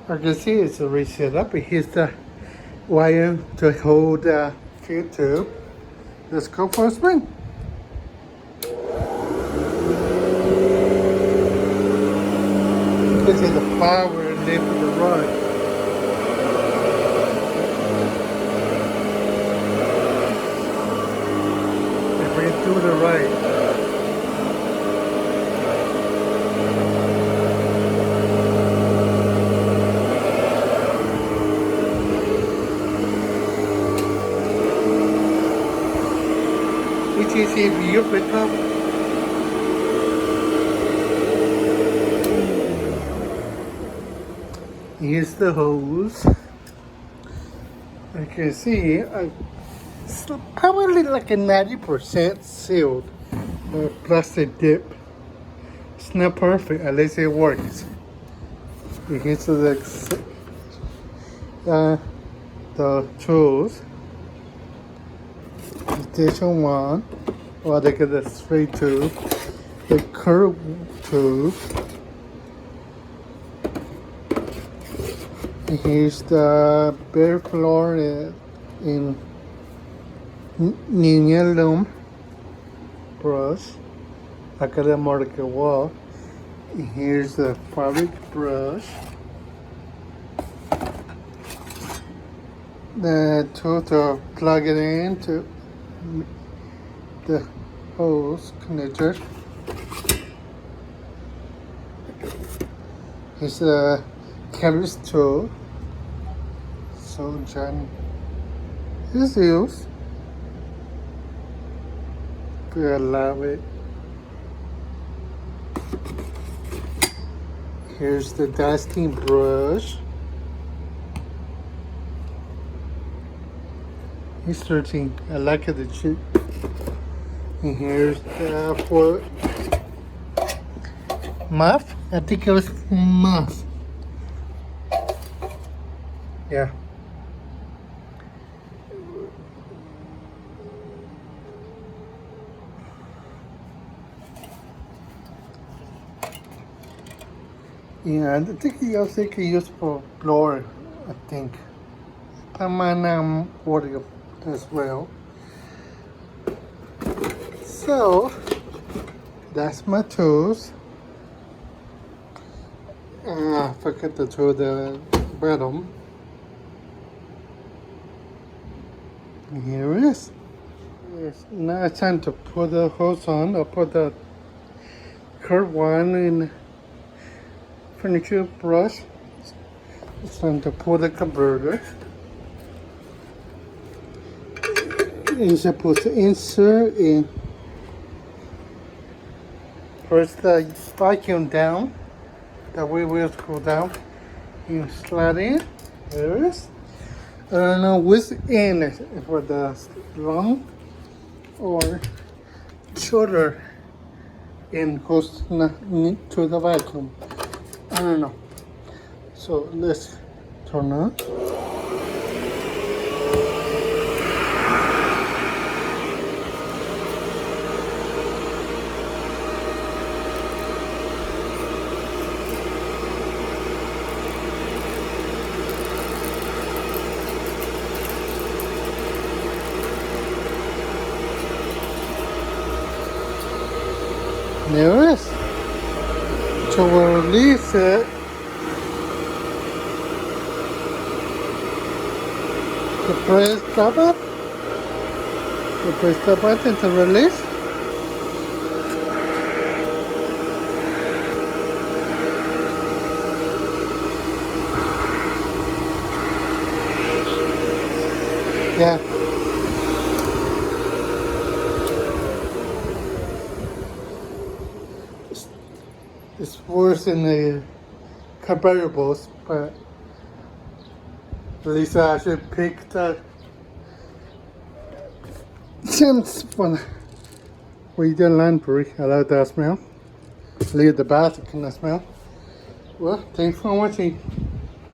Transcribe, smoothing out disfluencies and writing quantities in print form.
I can see it's already set up. Here's the wire to hold the fuel tube. Let's go for a spin. This is the power lift the rod. They bring it to the right. Which is if you pick up. Here's the hose. You can see it's probably like a 90% sealed plastic dip. It's not perfect, at least it works. Here's the tools. Station 1, or they get the straight tube, the curved tube. And here's the bare floor in yellow brush. I got a marker wall. And here's the fabric brush. The tool to plug it into the hose connector. Here's the canvas tool. So John is used. I love it. Here's the dusting brush. It's 13. I like it, the cheap. And here's the for muff. I think it was muff. Yeah. Yeah, I think you also can use for blower, I think. Water as well. So that's my tools. I forgot to throw the bottom. Here it is. Yes. Now it's time to put the hose on. I'll put the curved one in furniture brush. It's time to pull the converter. You're supposed to insert in first the vacuum down. The way wheels go down. You slide in. There it is. I don't know which end for the long or shorter end goes to the vacuum. I don't know. So let's turn on. There it is. So we'll release it. You press the button. You press the button to release. Yeah. It's worse in the comparables, but at least I should pick the chance when we do laundry. I love that smell. Leave the bath, can I smell? Well, thanks for watching.